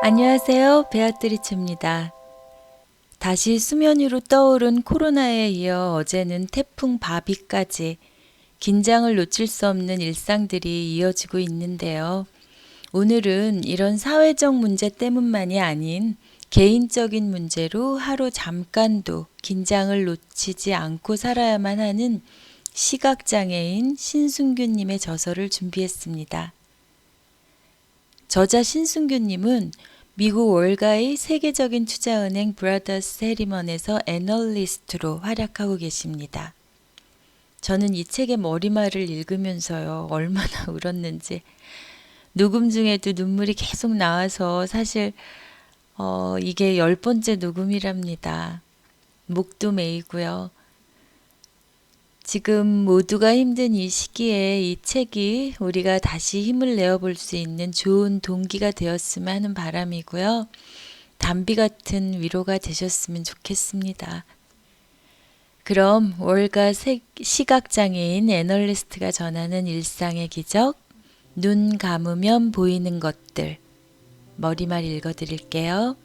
안녕하세요. 베아트리츠입니다. 다시 수면 위로 떠오른 코로나에 이어 어제는 태풍 바비까지 긴장을 놓칠 수 없는 일상들이 이어지고 있는데요. 오늘은 이런 사회적 문제 때문만이 아닌 개인적인 문제로 하루 잠깐도 긴장을 놓치지 않고 살아야만 하는 시각장애인 신순규님의 저서를 준비했습니다. 저자 신순규님은 미국 월가의 세계적인 투자은행 브라더스 해리먼에서 애널리스트로 활약하고 계십니다. 저는 이 책의 머리말을 읽으면서요, 얼마나 울었는지. 녹음 중에도 눈물이 계속 나와서 사실 이게 10번째 녹음이랍니다. 목도 메이고요. 지금 모두가 힘든 이 시기에 이 책이 우리가 다시 힘을 내어볼 수 있는 좋은 동기가 되었으면 하는 바람이고요. 담비 같은 위로가 되셨으면 좋겠습니다. 그럼 월가 시각장애인 애널리스트가 전하는 일상의 기적, 눈 감으면 보이는 것들, 머리말 읽어드릴게요.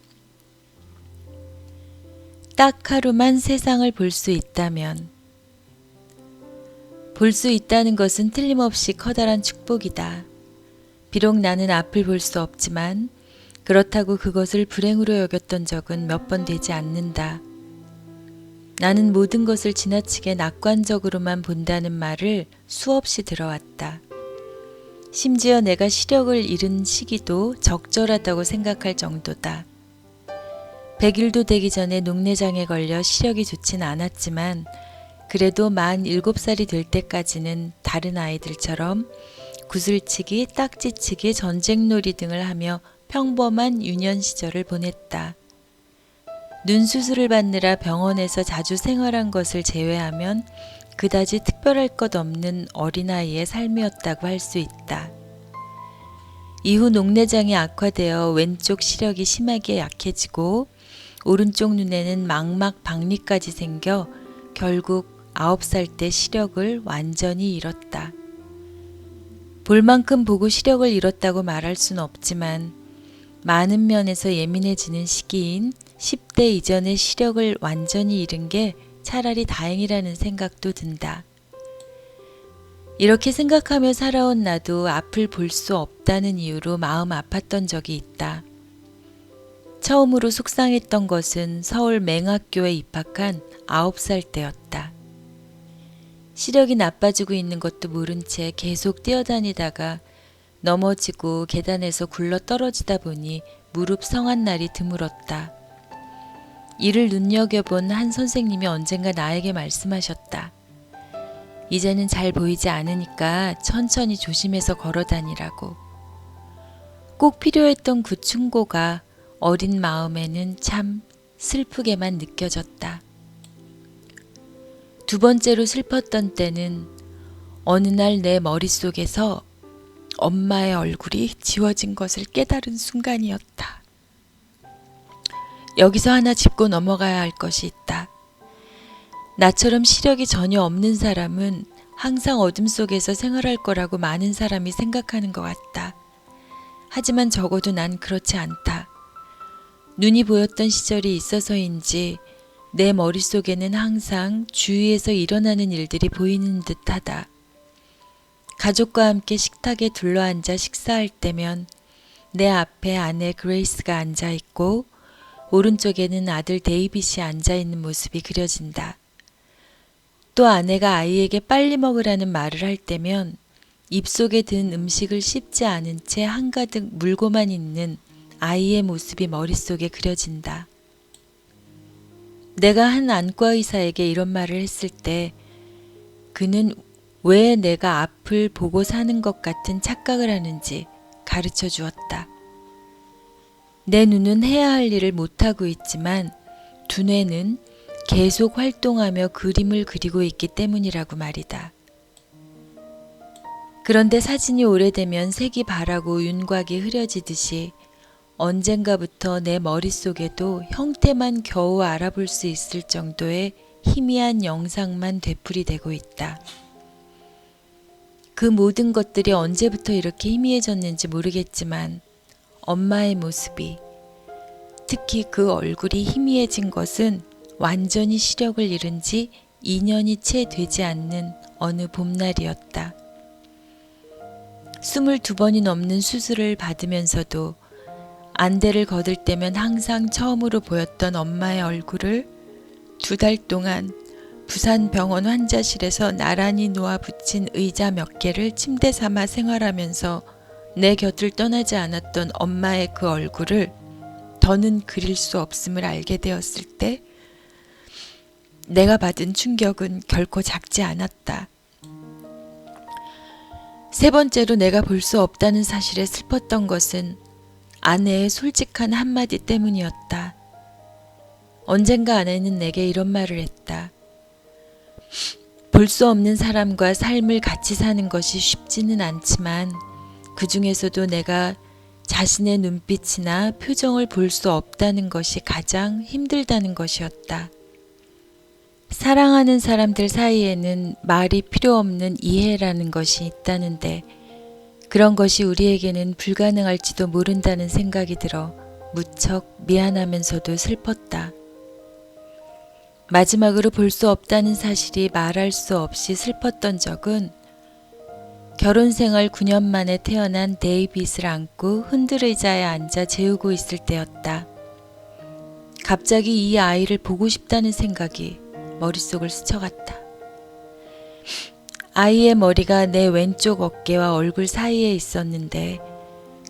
딱 하루만 세상을 볼 수 있다면 볼 수 있다는 것은 틀림없이 커다란 축복이다. 비록 나는 앞을 볼 수 없지만 그렇다고 그것을 불행으로 여겼던 적은 몇 번 되지 않는다. 나는 모든 것을 지나치게 낙관적으로만 본다는 말을 수없이 들어왔다. 심지어 내가 시력을 잃은 시기도 적절하다고 생각할 정도다. 100일도 되기 전에 녹내장에 걸려 시력이 좋진 않았지만 그래도 만 7살이 될 때까지는 다른 아이들처럼 구슬치기, 딱지치기, 전쟁놀이 등을 하며 평범한 유년 시절을 보냈다. 눈 수술을 받느라 병원에서 자주 생활한 것을 제외하면 그다지 특별할 것 없는 어린아이의 삶이었다고 할 수 있다. 이후 녹내장이 악화되어 왼쪽 시력이 심하게 약해지고 오른쪽 눈에는 망막 박리까지 생겨 결국 9살 때 시력을 완전히 잃었다. 볼 만큼 보고 시력을 잃었다고 말할 수는 없지만 많은 면에서 예민해지는 시기인 10대 이전의 시력을 완전히 잃은 게 차라리 다행이라는 생각도 든다. 이렇게 생각하며 살아온 나도 앞을 볼 수 없다는 이유로 마음 아팠던 적이 있다. 처음으로 속상했던 것은 서울 맹학교에 입학한 9살 때였다. 시력이 나빠지고 있는 것도 모른 채 계속 뛰어다니다가 넘어지고 계단에서 굴러 떨어지다 보니 무릎 성한 날이 드물었다. 이를 눈여겨본 한 선생님이 언젠가 나에게 말씀하셨다. 이제는 잘 보이지 않으니까 천천히 조심해서 걸어 다니라고. 꼭 필요했던 그 충고가 어린 마음에는 참 슬프게만 느껴졌다. 두 번째로 슬펐던 때는 어느 날 내 머릿속에서 엄마의 얼굴이 지워진 것을 깨달은 순간이었다. 여기서 하나 짚고 넘어가야 할 것이 있다. 나처럼 시력이 전혀 없는 사람은 항상 어둠 속에서 생활할 거라고 많은 사람이 생각하는 것 같다. 하지만 적어도 난 그렇지 않다. 눈이 보였던 시절이 있어서인지 내 머릿속에는 항상 주위에서 일어나는 일들이 보이는 듯하다. 가족과 함께 식탁에 둘러앉아 식사할 때면 내 앞에 아내 그레이스가 앉아있고 오른쪽에는 아들 데이빗이 앉아있는 모습이 그려진다. 또 아내가 아이에게 빨리 먹으라는 말을 할 때면 입속에 든 음식을 씹지 않은 채 한가득 물고만 있는 아이의 모습이 머릿속에 그려진다. 내가 한 안과 의사에게 이런 말을 했을 때 그는 왜 내가 앞을 보고 사는 것 같은 착각을 하는지 가르쳐 주었다. 내 눈은 해야 할 일을 못하고 있지만 두뇌는 계속 활동하며 그림을 그리고 있기 때문이라고 말이다. 그런데 사진이 오래되면 색이 바라고 윤곽이 흐려지듯이 언젠가부터 내 머릿속에도 형태만 겨우 알아볼 수 있을 정도의 희미한 영상만 되풀이되고 있다. 그 모든 것들이 언제부터 이렇게 희미해졌는지 모르겠지만 엄마의 모습이 특히 그 얼굴이 희미해진 것은 완전히 시력을 잃은 지 2년이 채 되지 않는 어느 봄날이었다. 22번이 넘는 수술을 받으면서도 안대를 거들 때면 항상 처음으로 보였던 엄마의 얼굴을 2달 동안 부산 병원 환자실에서 나란히 놓아붙인 의자 몇 개를 침대 삼아 생활하면서 내 곁을 떠나지 않았던 엄마의 그 얼굴을 더는 그릴 수 없음을 알게 되었을 때 내가 받은 충격은 결코 작지 않았다. 세 번째로 내가 볼 수 없다는 사실에 슬펐던 것은 아내의 솔직한 한마디 때문이었다. 언젠가 아내는 내게 이런 말을 했다. 볼 수 없는 사람과 삶을 같이 사는 것이 쉽지는 않지만 그 중에서도 내가 자신의 눈빛이나 표정을 볼 수 없다는 것이 가장 힘들다는 것이었다. 사랑하는 사람들 사이에는 말이 필요 없는 이해라는 것이 있다는데 그런 것이 우리에게는 불가능할지도 모른다는 생각이 들어 무척 미안하면서도 슬펐다. 마지막으로 볼 수 없다는 사실이 말할 수 없이 슬펐던 적은 결혼 생활 9년 만에 태어난 데이빗을 안고 흔들의자에 앉아 재우고 있을 때였다. 갑자기 이 아이를 보고 싶다는 생각이 머릿속을 스쳐갔다. 아이의 머리가 내 왼쪽 어깨와 얼굴 사이에 있었는데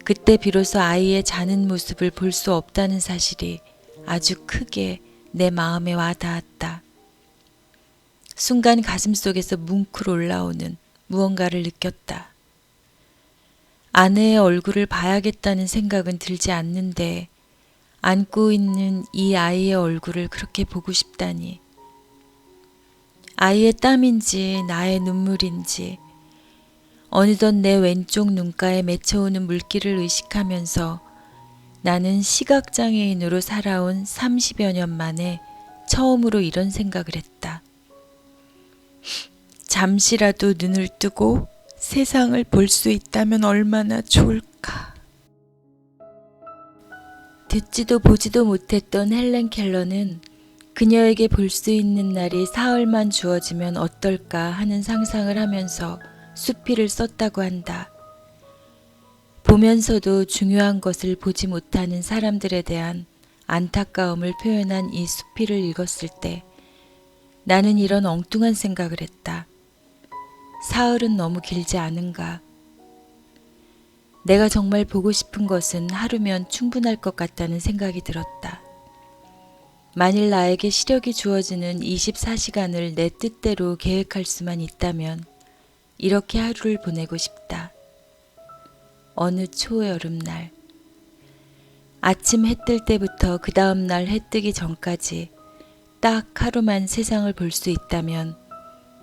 그때 비로소 아이의 자는 모습을 볼 수 없다는 사실이 아주 크게 내 마음에 와 닿았다. 순간 가슴속에서 뭉클 올라오는 무언가를 느꼈다. 아내의 얼굴을 봐야겠다는 생각은 들지 않는데 안고 있는 이 아이의 얼굴을 그렇게 보고 싶다니. 아이의 땀인지 나의 눈물인지 어느덧 내 왼쪽 눈가에 맺혀오는 물기를 의식하면서 나는 시각장애인으로 살아온 30여 년 만에 처음으로 이런 생각을 했다. 잠시라도 눈을 뜨고 세상을 볼 수 있다면 얼마나 좋을까. 듣지도 보지도 못했던 헬렌 켈러는 그녀에게 볼 수 있는 날이 사흘만 주어지면 어떨까 하는 상상을 하면서 수필을 썼다고 한다. 보면서도 중요한 것을 보지 못하는 사람들에 대한 안타까움을 표현한 이 수필을 읽었을 때 나는 이런 엉뚱한 생각을 했다. 사흘은 너무 길지 않은가. 내가 정말 보고 싶은 것은 하루면 충분할 것 같다는 생각이 들었다. 만일 나에게 시력이 주어지는 24시간을 내 뜻대로 계획할 수만 있다면 이렇게 하루를 보내고 싶다. 어느 초여름날 아침 해 뜰 때부터 그 다음 날 해 뜨기 전까지 딱 하루만 세상을 볼 수 있다면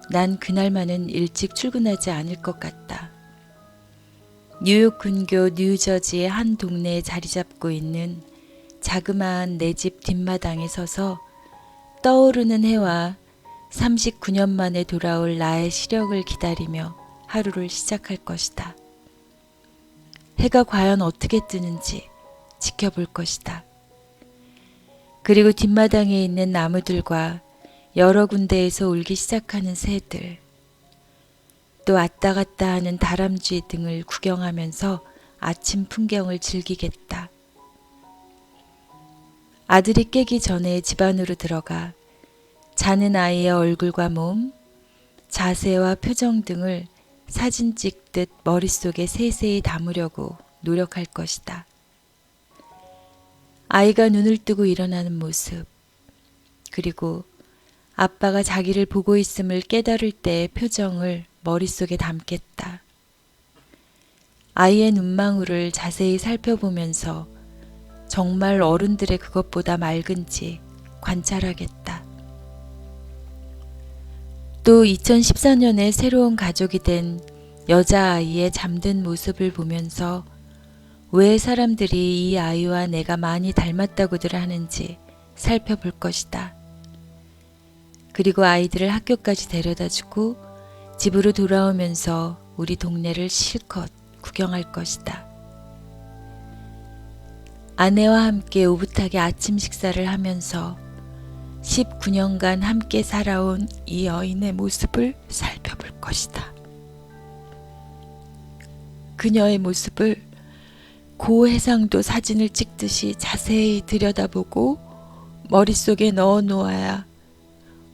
난 그날만은 일찍 출근하지 않을 것 같다. 뉴욕 근교 뉴저지의 한 동네에 자리 잡고 있는 자그마한 내 집 뒷마당에 서서 떠오르는 해와 39년 만에 돌아올 나의 시력을 기다리며 하루를 시작할 것이다. 해가 과연 어떻게 뜨는지 지켜볼 것이다. 그리고 뒷마당에 있는 나무들과 여러 군데에서 울기 시작하는 새들, 또 왔다 갔다 하는 다람쥐 등을 구경하면서 아침 풍경을 즐기겠다. 아들이 깨기 전에 집 안으로 들어가 자는 아이의 얼굴과 몸, 자세와 표정 등을 사진 찍듯 머릿속에 세세히 담으려고 노력할 것이다. 아이가 눈을 뜨고 일어나는 모습, 그리고 아빠가 자기를 보고 있음을 깨달을 때의 표정을 머릿속에 담겠다. 아이의 눈망울을 자세히 살펴보면서 정말 어른들의 그것보다 맑은지 관찰하겠다. 또 2014년에 새로운 가족이 된 여자아이의 잠든 모습을 보면서 왜 사람들이 이 아이와 내가 많이 닮았다고들 하는지 살펴볼 것이다. 그리고 아이들을 학교까지 데려다주고 집으로 돌아오면서 우리 동네를 실컷 구경할 것이다. 아내와 함께 오붓하게 아침 식사를 하면서 19년간 함께 살아온 이 여인의 모습을 살펴볼 것이다. 그녀의 모습을 고해상도 사진을 찍듯이 자세히 들여다보고 머릿속에 넣어 놓아야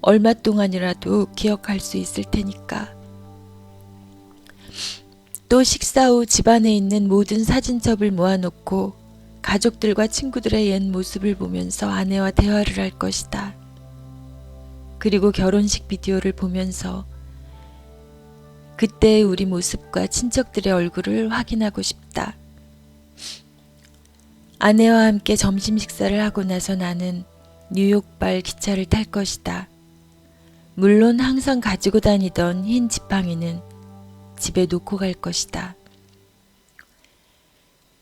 얼마 동안이라도 기억할 수 있을 테니까. 또 식사 후 집안에 있는 모든 사진첩을 모아놓고 가족들과 친구들의 옛 모습을 보면서 아내와 대화를 할 것이다. 그리고 결혼식 비디오를 보면서 그때의 우리 모습과 친척들의 얼굴을 확인하고 싶다. 아내와 함께 점심 식사를 하고 나서 나는 뉴욕발 기차를 탈 것이다. 물론 항상 가지고 다니던 흰 지팡이는 집에 놓고 갈 것이다.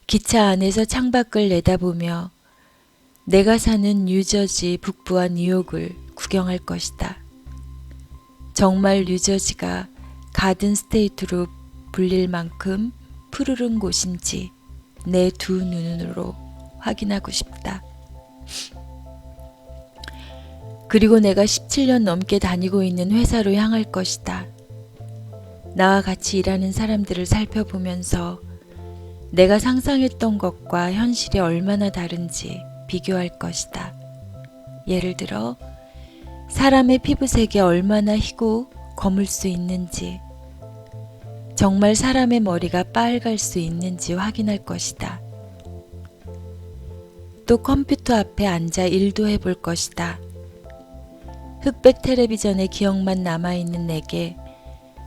기차 안에서 창밖을 내다보며 내가 사는 뉴저지 북부와 뉴욕을 구경할 것이다. 정말 뉴저지가 가든 스테이트로 불릴 만큼 푸르른 곳인지 내 두 눈으로 확인하고 싶다. 그리고 내가 17년 넘게 다니고 있는 회사로 향할 것이다. 나와 같이 일하는 사람들을 살펴보면서 내가 상상했던 것과 현실이 얼마나 다른지 비교할 것이다. 예를 들어 사람의 피부색이 얼마나 희고 검을 수 있는지, 정말 사람의 머리가 빨갈 수 있는지 확인할 것이다. 또 컴퓨터 앞에 앉아 일도 해볼 것이다. 흑백 텔레비전의 기억만 남아있는 내게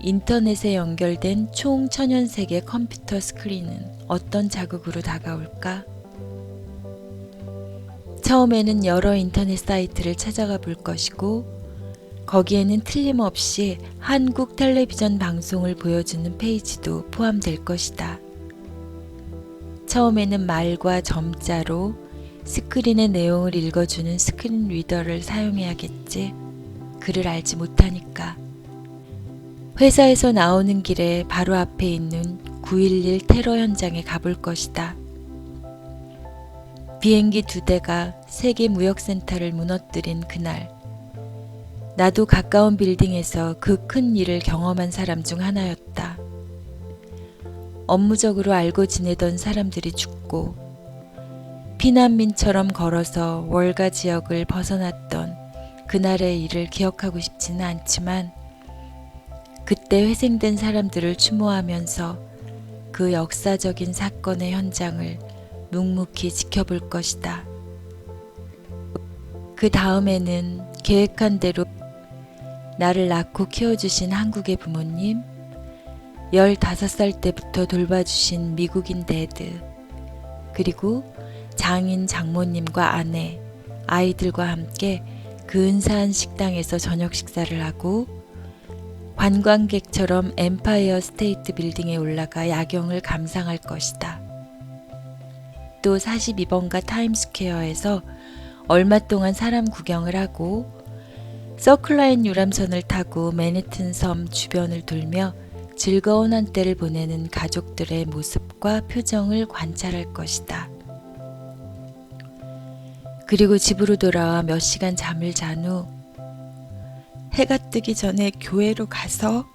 인터넷에 연결된 총 천연색의 컴퓨터 스크린은 어떤 자극으로 다가올까? 처음에는 여러 인터넷 사이트를 찾아가 볼 것이고 거기에는 틀림없이 한국 텔레비전 방송을 보여주는 페이지도 포함될 것이다. 처음에는 말과 점자로 스크린의 내용을 읽어주는 스크린 리더를 사용해야겠지. 글을 알지 못하니까. 회사에서 나오는 길에 바로 앞에 있는 9.11 테러 현장에 가볼 것이다. 비행기 2대가 세계 무역센터를 무너뜨린 그날, 나도 가까운 빌딩에서 그 큰 일을 경험한 사람 중 하나였다. 업무적으로 알고 지내던 사람들이 죽고 피난민처럼 걸어서 월가 지역을 벗어났던 그날의 일을 기억하고 싶지는 않지만 그때 회생된 사람들을 추모하면서 그 역사적인 사건의 현장을 묵묵히 지켜볼 것이다. 그 다음에는 계획한 대로 나를 낳고 키워주신 한국의 부모님, 15살 때부터 돌봐주신 미국인 데드, 그리고 장인 장모님과 아내, 아이들과 함께 근사한 식당에서 저녁 식사를 하고 관광객처럼 엠파이어 스테이트 빌딩에 올라가 야경을 감상할 것이다. 또 42번가 타임스퀘어에서 얼마 동안 사람 구경을 하고 서클라인 유람선을 타고 맨해튼 섬 주변을 돌며 즐거운 한때를 보내는 가족들의 모습과 표정을 관찰할 것이다. 그리고 집으로 돌아와 몇 시간 잠을 잔 후 해가 뜨기 전에 교회로 가서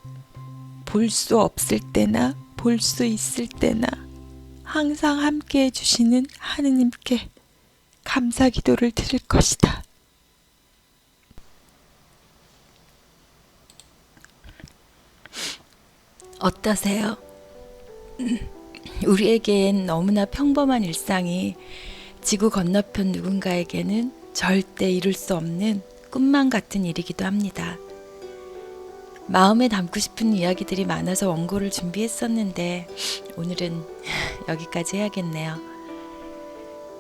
볼 수 없을 때나 볼 수 있을 때나 항상 함께 해주시는 하느님께 감사 기도를 드릴 것이다. 어떠세요? 우리에겐 너무나 평범한 일상이 지구 건너편 누군가에게는 절대 이룰 수 없는 꿈만 같은 일이기도 합니다. 마음에 담고 싶은 이야기들이 많아서 원고를 준비했었는데 오늘은 여기까지 해야겠네요.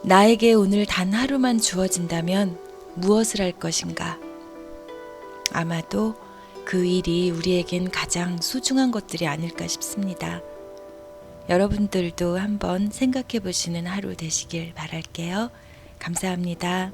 나에게 오늘 단 하루만 주어진다면 무엇을 할 것인가? 아마도 그 일이 우리에겐 가장 소중한 것들이 아닐까 싶습니다. 여러분들도 한번 생각해 보시는 하루 되시길 바랄게요. 감사합니다.